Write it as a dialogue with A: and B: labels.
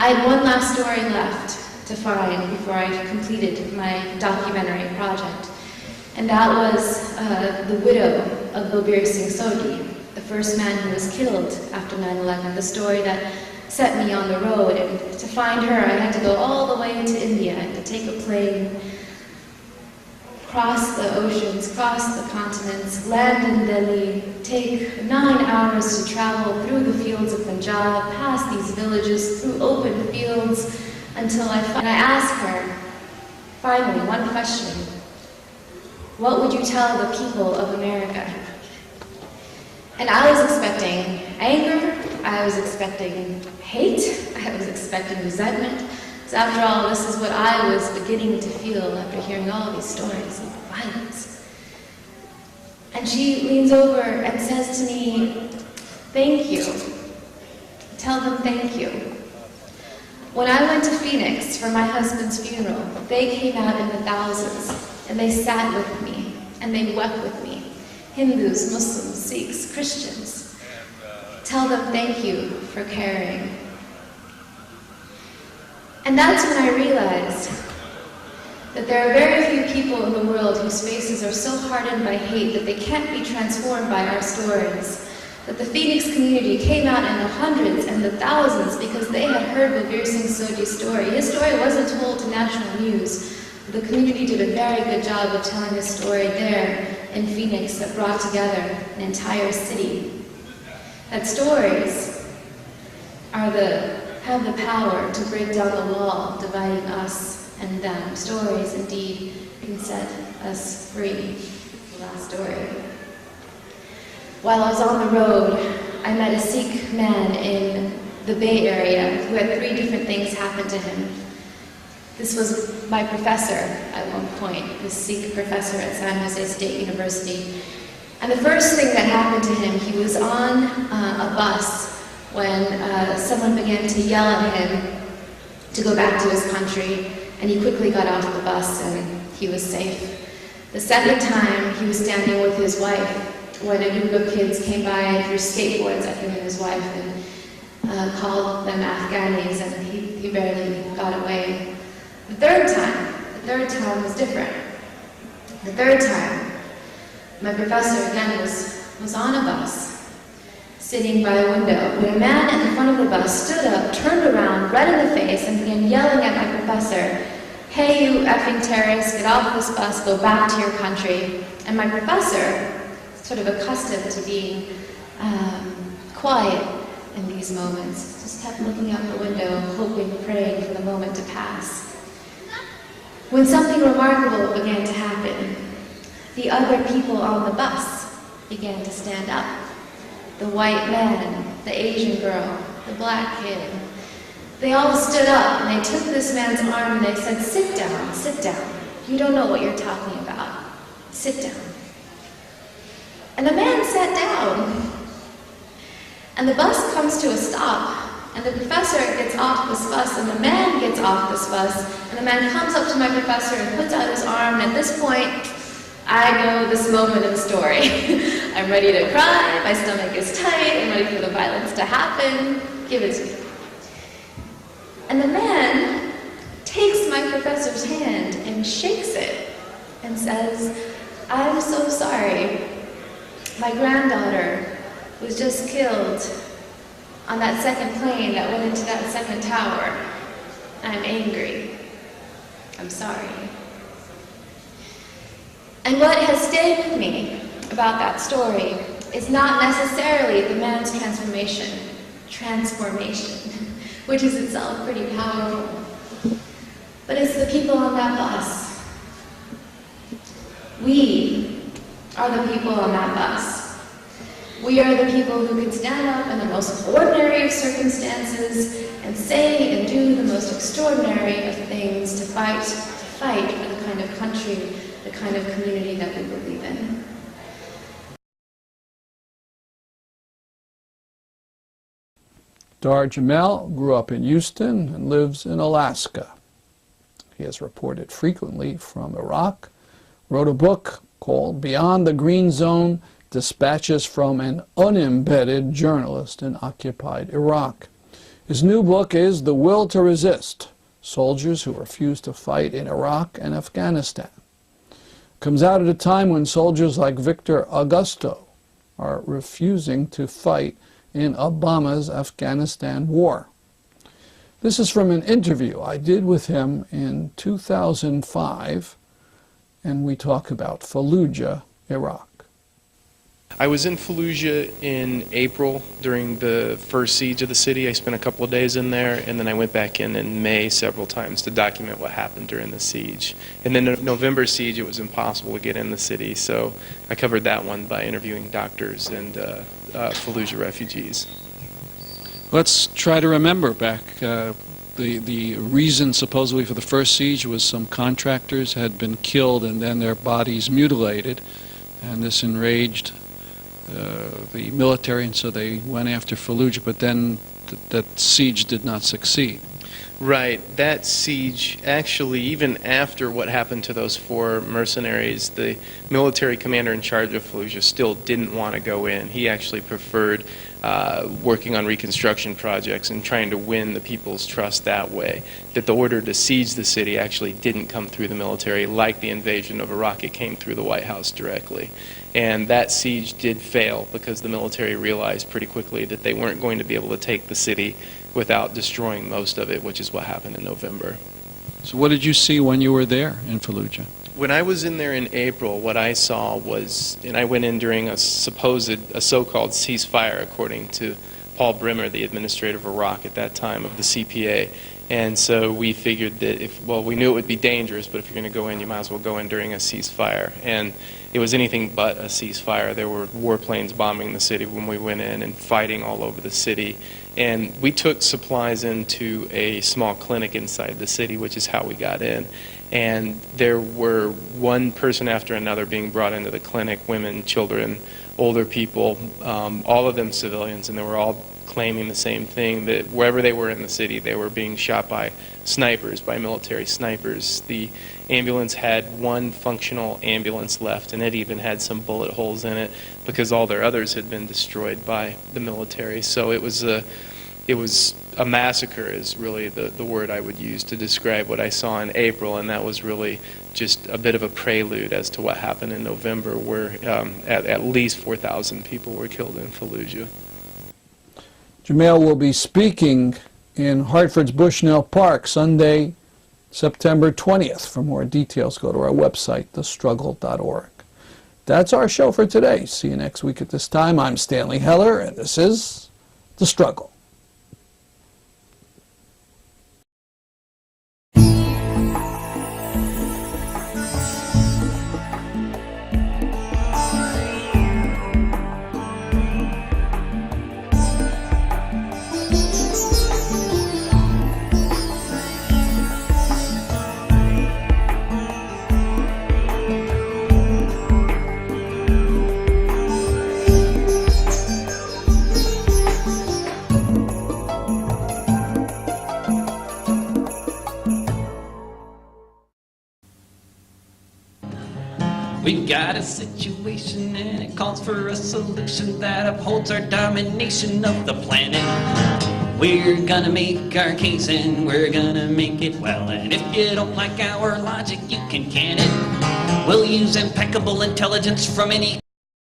A: I had one last story left to find before I completed my documentary project, and that was the widow of Balbir Singh Sodhi, the first man who was killed after 9/11, the story that set me on the road. And to find her, I had to go all the way to India, I had to take a plane, cross the oceans, cross the continents, land in Delhi, take 9 hours to travel through the fields of Punjab, past these villages, through open fields, until I asked her, finally, one question. What would you tell the people of America? And I was expecting anger, I was expecting hate, I was expecting resentment. So after all, this is what I was beginning to feel after hearing all these stories of violence. And she leans over and says to me, thank you. Tell them thank you. When I went to Phoenix for my husband's funeral, they came out in the thousands, and they sat with me, and they wept with me. Hindus, Muslims, Sikhs, Christians. Tell them thank you for caring. And that's when I realized that there are very few people in the world whose faces are so hardened by hate that they can't be transformed by our stories. That the Phoenix community came out in the hundreds and the thousands because they had heard Balbir Singh Sodhi's story. His story wasn't told to national news. The community did a very good job of telling his story there in Phoenix that brought together an entire city. That stories have the power to break down the wall dividing us and them. Stories, indeed, can set us free. The last story. While I was on the road, I met a Sikh man in the Bay Area who had 3 different things happen to him. This was my professor at one point, this Sikh professor at San Jose State University. And the first thing that happened to him, he was on a bus when someone began to yell at him to go back to his country, and he quickly got off the bus and he was safe. The second time, he was standing with his wife when a group of kids came by and threw skateboards at him and his wife and called them Afghanis, and he barely got away. The third time was different. The third time, my professor again was on a bus, sitting by a window, when a man at the front of the bus stood up, turned around, red in the face, and began yelling at my professor, "Hey, you effing terrorists, get off this bus, go back to your country." And my professor, sort of accustomed to being quiet in these moments, just kept looking out the window, hoping, praying for the moment to pass. When something remarkable began to happen, the other people on the bus began to stand up. The white man, the Asian girl, the black kid. They all stood up and they took this man's arm and they said, sit down, sit down. You don't know what you're talking about. Sit down. And the man sat down. And the bus comes to a stop. And the professor gets off this bus, and the man gets off this bus, and the man comes up to my professor and puts out his arm, and at this point, I know this moment in the story. I'm ready to cry, my stomach is tight, I'm ready for the violence to happen. Give it to me. And the man takes my professor's hand and shakes it and says, "I'm so sorry. My granddaughter was just killed on that second plane that went into that second tower. I'm angry. I'm sorry." And what has stayed with me about that story is not necessarily the man's transformation, which is itself pretty powerful, but it's the people on that bus. We are the people on that bus. We are the people who can stand up in the most ordinary of circumstances and say and do the most extraordinary of things to fight for the kind of country, the kind of community that we believe in.
B: Dar Jamel grew up in Houston and lives in Alaska. He has reported frequently from Iraq, wrote a book called Beyond the Green Zone, Dispatches from an Unembedded Journalist in Occupied Iraq. His new book is The Will to Resist: Soldiers Who Refuse to Fight in Iraq and Afghanistan. It comes out at a time when soldiers like Victor Augusto are refusing to fight in Obama's Afghanistan war. This is from an interview I did with him in 2005, and we talk about Fallujah, Iraq.
C: I was in Fallujah in April during the first siege of the city. I spent a couple of days in there, and then I went back in May several times to document what happened during the siege. And then the November siege, it was impossible to get in the city, so I covered that one by interviewing doctors and Fallujah refugees.
B: Let's try to remember back. The reason supposedly for the first siege was some contractors had been killed and then their bodies mutilated, and this enraged the military, and so they went after Fallujah, but then that siege did not succeed.
C: Right. That siege, actually, even after what happened to those 4 mercenaries, the military commander in charge of Fallujah still didn't want to go in. He actually preferred working on reconstruction projects and trying to win the people's trust that way. That the order to siege the city actually didn't come through the military. Like the invasion of Iraq, it came through the White House directly. And that siege did fail because the military realized pretty quickly that they weren't going to be able to take the city without destroying most of it, which is what happened in November.
B: So what did you see when you were there in Fallujah?
C: When I was in there in April, what I saw was, and I went in during a so-called ceasefire, according to Paul Bremer, the administrator of Iraq at that time, of the CPA. And so we figured that we knew it would be dangerous, but if you're going to go in, you might as well go in during a ceasefire. And it was anything but a ceasefire. There were warplanes bombing the city when we went in and fighting all over the city. And we took supplies into a small clinic inside the city, which is how we got in. And there were one person after another being brought into the clinic, women, children, older people, all of them civilians, and they were all claiming the same thing, that wherever they were in the city, they were being shot by snipers, by military snipers. The ambulance had one functional ambulance left, and it even had some bullet holes in it because all their others had been destroyed by the military. So it was a massacre is really the word I would use to describe what I saw in April, and that was really just a bit of a prelude as to what happened in November, where at least 4,000 people were killed in Fallujah.
B: Jamel will be speaking in Hartford's Bushnell Park Sunday, September 20th. For more details, go to our website, thestruggle.org. That's our show for today. See you next week at this time. I'm Stanley Heller, and this is The Struggle.
D: We've got a situation and it calls for a solution that upholds our domination of the planet. We're gonna make our case and we're gonna make it well. And if you don't like our logic, you can it. We'll use impeccable intelligence from any